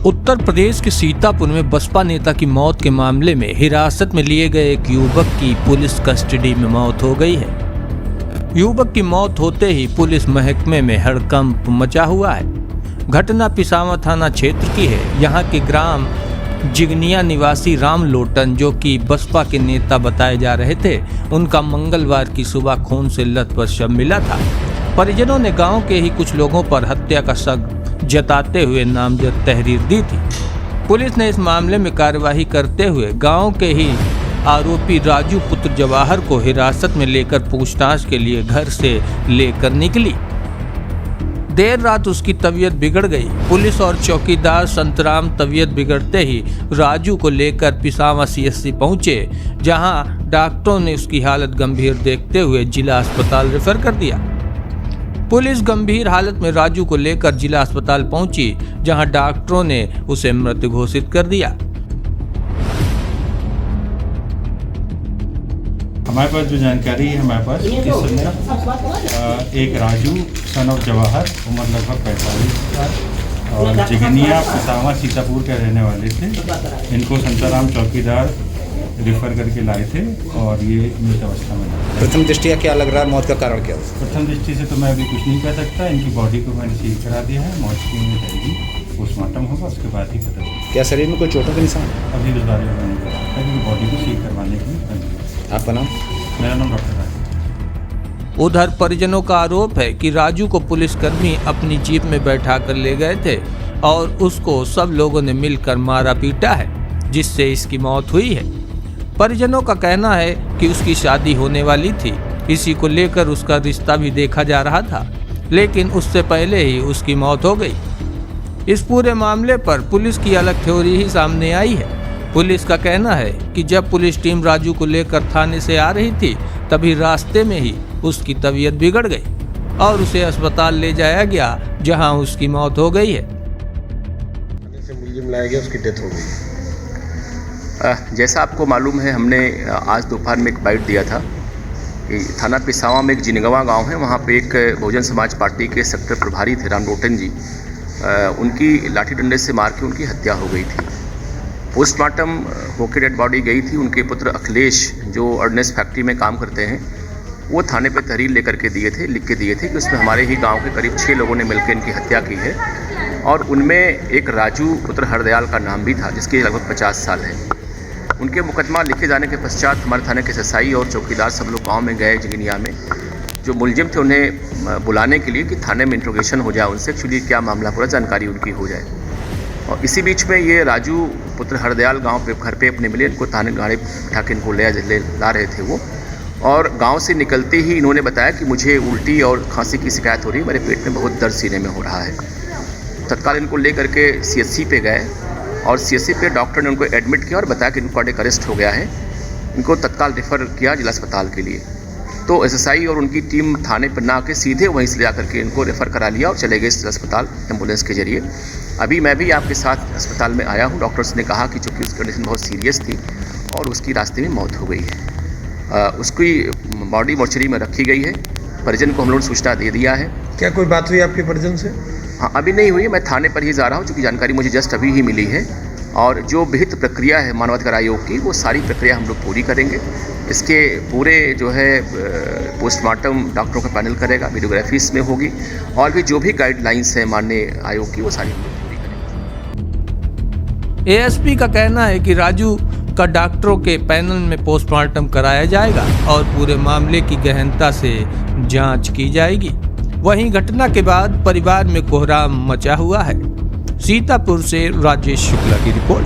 उत्तर प्रदेश के सीतापुर में बसपा नेता की मौत के मामले में हिरासत में लिए गए एक युवक की पुलिस कस्टडी में मौत हो गई है। युवक की मौत होते ही पुलिस महकमे में हड़कंप मचा हुआ है। घटना पिसावा थाना क्षेत्र की है। यहाँ के ग्राम जिगनिया निवासी राम लोटन, जो कि बसपा के नेता बताए जा रहे थे, उनका मंगलवार की सुबह खून से लथपथ शव मिला था। परिजनों ने गांव के ही कुछ लोगों पर हत्या का शक जताते हुए नामजद तहरीर दी थी। पुलिस ने इस मामले में कार्यवाही करते हुए गांव के ही आरोपी राजू पुत्र जवाहर को हिरासत में लेकर पूछताछ के लिए घर से लेकर निकली। देर रात उसकी तबीयत बिगड़ गई। पुलिस और चौकीदार संतराम तबीयत बिगड़ते ही राजू को लेकर पिसावा सीएससी पहुंचे, जहां डॉक्टरों ने उसकी हालत गंभीर देखते हुए जिला अस्पताल रेफर कर दिया। पुलिस गंभीर हालत में राजू को लेकर जिला अस्पताल पहुंची, जहां डॉक्टरों ने उसे मृत घोषित कर दिया। हमारे पास जो जानकारी है हमारे पास इस समय एक राजू सन ऑफ जवाहर, उम्र लगभग 45 साल और जिगनिया पिसावा सीतापुर के रहने वाले थे। इनको संतराम चौकीदार रेफर करके लाए थे और ये मृत अवस्था में था। प्रथम दृष्टया क्या लग रहा है, मौत का कारण क्या है? प्रथम दृष्टि से तो मैं अभी कुछ नहीं कह सकता। इनकी बॉडी को मैंने सील करा दिया है, मॉर्चरी में जाएगी, पोस्टमार्टम होगा, उसके बाद ही पता चलेगा। क्या शरीर में कोई चोटों के निशान? अभी इस बारे में मैं नहीं कह सकता क्योंकि बॉडी को सील करवाने के लिए। आपका नाम? मेरा नाम डॉक्टर राज। उधर परिजनों का आरोप है कि राजू को पुलिसकर्मी अपनी जीप में बैठा कर ले गए थे और उसको सब लोगों ने मिलकर मारा पीटा है, जिससे इसकी मौत हुई है। परिजनों का कहना है कि उसकी शादी होने वाली थी, इसी को लेकर उसका रिश्ता भी देखा जा रहा था, लेकिन उससे पहले ही उसकी मौत हो गई। इस पूरे मामले पर पुलिस की अलग थ्योरी ही सामने आई है। पुलिस का कहना है कि जब पुलिस टीम राजू को लेकर थाने से आ रही थी, तभी रास्ते में ही उसकी तबीयत बिगड़ गई और उसे अस्पताल ले जाया गया, जहां उसकी मौत हो गई है। मुलजिम लाया गया, उसकी डेथ हो गई। जैसा आपको मालूम है, हमने आज दोपहर में एक बाइट दिया था कि थाना पिसावा में एक जिनगवा गांव है, वहां पे एक बहुजन समाज पार्टी के सेक्टर प्रभारी थे राम लोटन जी, उनकी लाठी डंडे से मार के उनकी हत्या हो गई थी। पोस्टमार्टम होकर डेड बॉडी गई थी। उनके पुत्र अखिलेश, जो ऑर्डिनेंस फैक्ट्री में काम करते हैं, वो थाने पे तहरीर लिख के दिए थे कि उसमें हमारे ही गाँव के करीब 6 लोगों ने मिलकर इनकी हत्या की है और उनमें एक राजू पुत्र हरदयाल का नाम भी था, जिसकी लगभग 50 साल है। उनके मुकदमा लिखे जाने के पश्चात हमारे थाने के एसआई और चौकीदार सब लोग गांव में गए जिगनिया में। जो मुलजिम थे उन्हें बुलाने के लिए कि थाने में इंट्रोगेशन हो जाए, उनसे एक्चुअली क्या मामला पूरा जानकारी उनकी हो जाए। और इसी बीच में ये राजू पुत्र हरदयाल गांव पे घर पे अपने मिले। इनको थाने गाड़ी बैठा के इनको ला रहे थे वो, और गाँव से निकलते ही इन्होंने बताया कि मुझे उल्टी और खांसी की शिकायत हो रही है, मेरे पेट में बहुत दर्द सीने में हो रहा है। तत्काल इनको ले करके सीएससी पे गए और सीएससी पे डॉक्टर ने उनको एडमिट किया और बताया कि इनको कार्डियक अरेस्ट हो गया है। इनको तत्काल रेफर किया जिला अस्पताल के लिए। तो एसएसआई और उनकी टीम थाने पर ना आके सीधे वहीं से ले जाकर के इनको रेफ़र करा लिया और चले गए जिला अस्पताल एम्बुलेंस के जरिए। अभी मैं भी आपके साथ अस्पताल में आया हूँ। डॉक्टर्स ने कहा कि चूँकि उसकी कंडीशन बहुत सीरियस थी और उसकी रास्ते में मौत हो गई है। उसकी बॉडी मॉर्चरी में रखी गई है। परिजन को हम लोगों ने सूचना दे दिया है। क्या कोई बात हुई आपके परिजन से? हाँ, अभी नहीं हुई। मैं थाने पर ही जा रहा हूँ, चूँकि जानकारी मुझे जस्ट अभी ही मिली है। और जो विहित प्रक्रिया है मानवाधिकार आयोग की, वो सारी प्रक्रिया हम लोग पूरी करेंगे। इसके पूरे जो है पोस्टमार्टम डॉक्टरों का पैनल करेगा, वीडियोग्राफी इसमें होगी और भी जो भी गाइडलाइंस हैं माननीय आयोग की, वो सारी हम लोग पूरी करेंगे। एएसपी का कहना है कि राजू का डॉक्टरों के पैनल में पोस्टमार्टम कराया जाएगा और पूरे मामले की गहनता से जांच की जाएगी। वहीं घटना के बाद परिवार में कोहराम मचा हुआ है। सीतापुर से राजेश शुक्ला की रिपोर्ट।